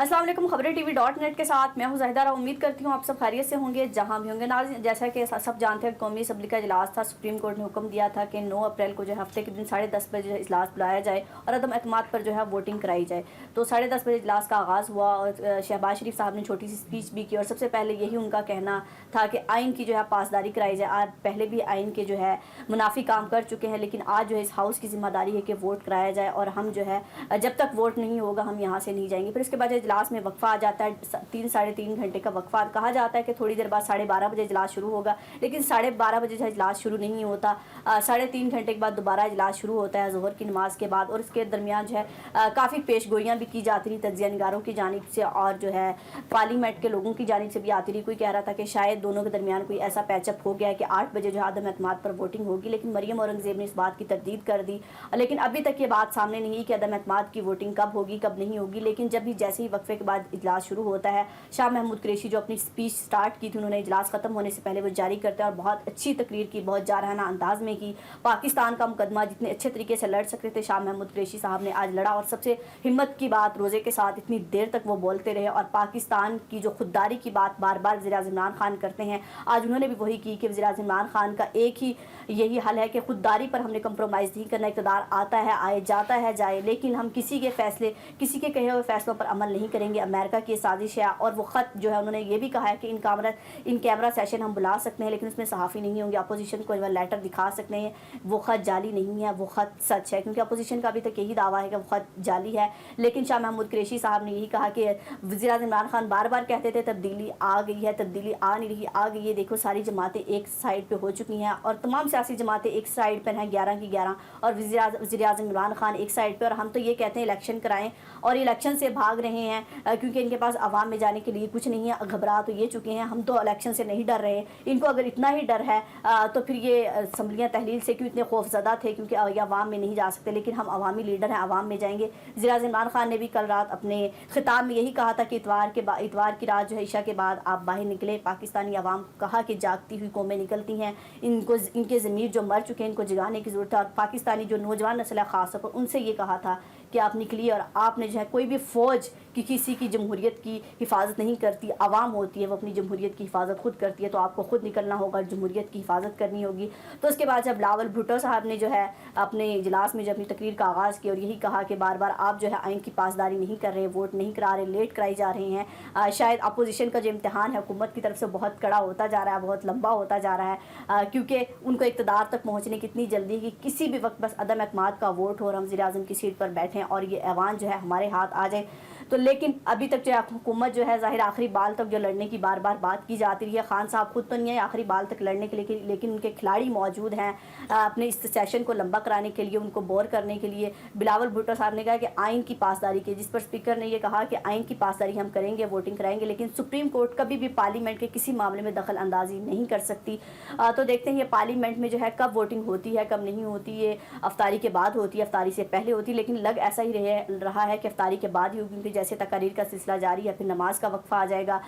अस्सलाम वालेकुम। खबरें TV.net के साथ मैं हूं ज़ाहिदा। उम्मीद करती हूं आप सब खैरियत से होंगे जहां भी होंगे। नाज़रीन, जैसा कि सब जानते हैं, कौमी असम्बली का इजलास था। सुप्रीम कोर्ट ने हुक्म दिया था कि 9 अप्रैल को जो है हफ्ते के दिन 10:30 बजे इजलास बुलाया जाए और अदम एतमाद पर जो है वोटिंग कराई जाए। तो 10:30 बजे इजलास का आगाज़ हुआ और शहबाज शरीफ साहब ने छोटी सी स्पीच भी की और सबसे पहले यही उनका कहना था कि आइन की जो है पासदारी कराई जाए। आज पहले भी आइन के जो है मुनाफी काम कर चुके हैं, लेकिन आज जो है इस हाउस की जिम्मेदारी है कि वोट कराया जाए और हम जो है जब तक वोट नहीं होगा हम यहाँ से नहीं जाएंगे। फिर उसके बाद इजलास में वक्फा आ जाता है, 3-3.5 घंटे का वक्फा। कहा जाता है कि थोड़ी देर बाद 12:30 बजे इजलास शुरू होगा, लेकिन 12:30 बजे जो इजलास शुरू नहीं होता। 3.5 घंटे के बाद दोबारा इजलास शुरू होता है ज़ोहर की नमाज के बाद, और इसके दरमियान जो है काफ़ी पेशगोइयाँ भी की जाती रही तज्ज़िया निगारों की जानिब से और जो है पार्लियामेंट के लोगों की जानिब से भी आती रही। कोई कह रहा था कि शायद दोनों के दरमियान कोई ऐसा पैचअप हो गया कि 8 बजे जो है अदम एतमाद पर वोटिंग होगी, लेकिन मरियम औरंगज़ेब ने इस बात की तरदीद कर दी। लेकिन अभी तक ये बात सामने नहीं है कि अदम एतमाद की वोटिंग कब होगी कब नहीं होगी। लेकिन जब भी जैसे ही वक्फे के बाद इजलास शुरू होता है, शाह महमूद कुरैशी जो अपनी स्पीच स्टार्ट की थी, उन्होंने इजलास ख़त्म होने से पहले वो जारी करते हैं और बहुत अच्छी तकरीर की, बहुत जारहाना अंदाज में की। पाकिस्तान का मुकदमा जितने अच्छे तरीके से लड़ सकते थे शाह महमूद कुरैशी साहब ने आज लड़ा, और सबसे हिम्मत की बात रोज़े के साथ इतनी देर तक वो बोलते रहे और पाकिस्तान की जो खुददारी की बात बार बार वज़ीर-ए-आज़म इमरान खान करते हैं, आज उन्होंने भी वही की कि वज़ीर-ए-आज़म इमरान खान का एक ही यही हल है कि खुददारी पर हमने कंप्रोमाइज़ नहीं करना। इक़्तिदार आता है आए, जाता है जाए, लेकिन हम किसी के फैसले, किसी के कहे हुए फैसलों पर अमल नहीं करेंगे। अमेरिका की साजिश है। और वो ख़त जो है उन्होंने ये भी कहा है कि इन कैमरा सेशन हम बुला सकते हैं, लेकिन उसमें सहाफ़ी नहीं होंगे। अपोजिशन को लेटर दिखा सकते हैं, वो ख़त जाली नहीं है, वो ख़त सच है, क्योंकि अपोजिशन का अभी तक यही दावा है कि वो ख़त जाली है। लेकिन शाह महमूद कुरैशी साहब ने यही कहा कि वज़ीर-ए-आज़म इमरान खान बार बार कहते थे तब्दीली आ गई है, तब्दीली आ नहीं रही, आ गई है। देखो सारी जमातें एक साइड पर हो चुकी हैं और तमाम सियासी जमातें एक साइड पर हैं, 11 की 11, और वज़ीर-ए-आज़म इमरान खान एक साइड पर। और हम तो ये कहते हैं इलेक्शन कराएं, और इलेक्शन से भाग रहे हैं क्योंकि इनके पास आवाम में जाने के लिए कुछ नहीं है। घबरा तो ये चुके हैं, हम तो इलेक्शन से नहीं डर रहे। इनको अगर इतना ही डर है तो फिर ये असम्बलियाँ तहलील से क्यों इतने खौफज़दा थे, क्योंकि ये आवाम में नहीं जा सकते। लेकिन हम अवामी लीडर हैं, आवाम में जाएंगे। वज़ीर-ए-आज़म इमरान खान ने भी कल रात अपने खिताब में यही कहा था कि इतवार की रात जो है ईशा के बाद आप बाहर निकले। पाकिस्तानी आवाम कहा कि जागती हुई कौमें निकलती हैं, इनके ज़मीर जो मर चुके हैं इनको जगाने की ज़रूरत है। और पाकिस्तानी जो नौजवान नस्ल है ख़ास तौर पर उनसे ये कहा था कि आप निकलिए, और आपने जो है कोई भी फ़ौज कि किसी की जमहूरियत की हिफाजत नहीं करती, आवाम होती है वो अपनी जमहूरियत की हिफाजत खुद करती है। तो आपको खुद निकलना होगा, जमहूरियत की हिफाजत करनी होगी। तो उसके बाद जब बिलावल भुट्टो साहब ने जो है अपने इजलास में जब अपनी तकरीर का आगाज़ किया और यही कहा कि बार बार आप जो है आइन की पासदारी नहीं कर रहे, वोट नहीं करा रहे, लेट कराई जा रहे हैं। शायद अपोजिशन का जो इम्तहान है हुकूमत की तरफ से बहुत कड़ा होता जा रहा है, बहुत लंबा होता जा रहा है, क्योंकि उनको इक़्तिदार तक पहुँचने की इतनी जल्दी है कि किसी भी वक्त बस अदम एतमाद का वोट हो और हम वज़ीर-ए-आज़म की सीट पर बैठें और ये ऐवान जो है हमारे हाथ आ जाए। तो लेकिन अभी तक जो है हुकूमत जो है ज़ाहिर आखिरी बाल तक जो लड़ने की बार बार बात की जाती रही है। खान साहब खुद तो नहीं है आखिरी बाल तक लड़ने के लिए, लेकिन उनके खिलाड़ी मौजूद हैं अपने इस सेशन को लंबा कराने के लिए, उनको बोर करने के लिए। बिलावल भुट्टो साहब ने कहा कि आइन की पासदारी की, जिस पर स्पीकर ने यह कहा कि आइन की पासदारी हम करेंगे, वोटिंग कराएंगे, लेकिन सुप्रीम कोर्ट कभी भी पार्लियामेंट के किसी मामले में दखल अंदाजी नहीं कर सकती। तो देखते हैं ये पार्लियामेंट में जो है कब वोटिंग होती है कब नहीं होती। ये अफ्तारी के बाद होती है, अफ्तारी से पहले होती है, लेकिन लग ऐसा ही रहा है कि अफ्तारी के बाद ही होगी, क्योंकि जैसे तकारीर का सिलसिला जारी है फिर नमाज का वक्फा आ जाएगा।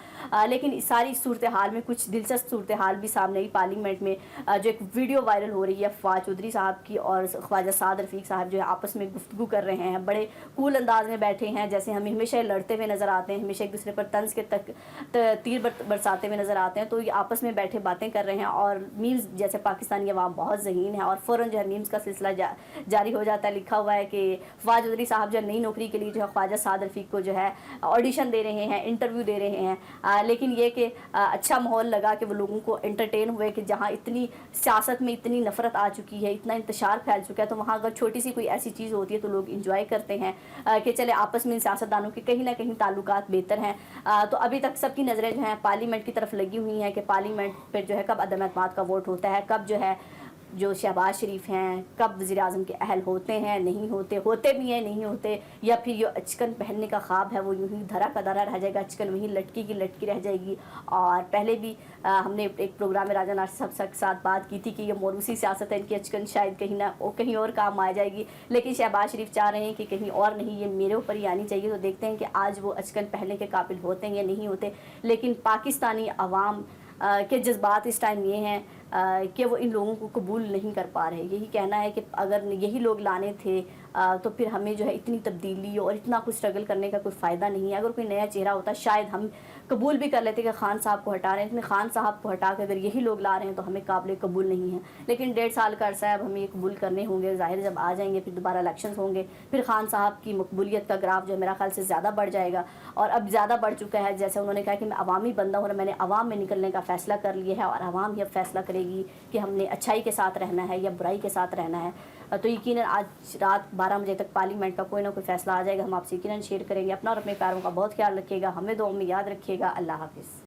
लेकिन इस सारी सूरत हाल में कुछ दिलचस्प सूरत हाल भी सामने आई पार्लियामेंट में। जो एक वीडियो वायरल हो रही है फवाद चौधरी साहब की और ख्वाजा साद रफ़ीक साहब जो है आपस में गुफ्तगू कर रहे हैं, बड़े कूल अंदाज में बैठे हैं, जैसे हम हमेशा लड़ते हुए नज़र आते हैं, हमेशा एक दूसरे पर तंज के तीर बरसाते हुए नज़र आते हैं। तो ये आपस में बैठे बातें कर रहे हैं और मीम्स, जैसे पाकिस्तानी अवाम बहुत ज़हीन है और फ़ौरन जो है मीम्स का सिलसिला जारी हो जाता है। लिखा हुआ है कि फवाद चौधरी साहब जो नई नौकरी के लिए जो है ख्वाजा साद रफ़ीक को जो है ऑडिशन दे रहे हैं, इंटरव्यू दे रहे हैं। लेकिन ये कि अच्छा माहौल लगा कि वो लोगों को एंटरटेन हुए कि जहाँ इतनी सियासत में इतनी नफ़रत आ चुकी है, इतना इंतशार फैल चुका है, तो वहाँ अगर छोटी सी कोई ऐसी चीज़ होती है तो लोग इंजॉय करते हैं कि चले आपस में सियासतदानों के कहीं ना कहीं ताल्लुकात बेहतर हैं। तो अभी तक सबकी नज़रें जो हैं पार्लियामेंट की तरफ लगी हुई हैं कि पार्लियामेंट पर जो है कब अदम एतमाद का वोट होता है, कब जो है जो शहबाज शरीफ हैं कब वज़ीर-ए-आज़म के अहल होते हैं, नहीं होते, होते भी हैं नहीं होते, या फिर ये अचकन पहनने का ख्वाब है वो यूं ही धरा का धरा रह जाएगा, अचकन वहीं लटकी की लटकी रह जाएगी। और पहले भी हमने एक प्रोग्राम में राजा नासिर साहब के साथ बात की थी कि ये मोरूसी सियासत है, इनकी अचकन शायद कहीं और काम आ जाएगी, लेकिन शहबाज शरीफ चाह रहे हैं कि कहीं और नहीं, ये मेरे ऊपर ही आनी चाहिए। तो देखते हैं कि आज वो अचकन पहनने के काबिल होते हैं या नहीं होते। लेकिन पाकिस्तानी अवाम के जज्बात इस टाइम ये हैं کہ وہ ان لوگوں کو قبول نہیں کر پا رہے. یہی کہنا ہے کہ اگر یہی لوگ لانے تھے تو پھر ہمیں جو ہے اتنی تبدیلی اور اتنا کچھ اسٹرگل کرنے کا کوئی فائدہ نہیں ہے. اگر کوئی نیا چہرہ ہوتا شاید ہم قبول بھی کر لیتے کہ خان صاحب کو ہٹا رہے ہیں, لیکن خان صاحب کو ہٹا کے اگر یہی لوگ لا رہے ہیں تو ہمیں قابل قبول نہیں ہے. لیکن 1.5 سال کا عرصہ ہے, اب ہمیں یہ قبول کرنے ہوں گے. ظاہر جب آ جائیں گے پھر دوبارہ الیکشنز ہوں گے, پھر خان صاحب کی مقبولیت کا گراف جو ہے میرا خیال سے زیادہ بڑھ جائے گا, اور اب زیادہ بڑھ چکا ہے. جیسے انہوں نے کہا کہ میں عوامی بندہ ہوں, میں نے عوام میں نکلنے کا فیصلہ کر لیا ہے, اور عوام ہی اب فیصلہ کرے گی کہ ہم نے اچھائی کے ساتھ رہنا ہے یا برائی کے ساتھ رہنا ہے. تو یقیناً آج رات 12 بجے تک پارلیمنٹ کا کوئی نہ کوئی فیصلہ آ جائے گا, ہم آپ سے یقیناً شیئر کریں گے. اپنا اور اپنے پیاروں کا بہت خیال رکھیے گا, ہمیں دعاؤں میں یاد رکھیے گا. اللہ حافظ.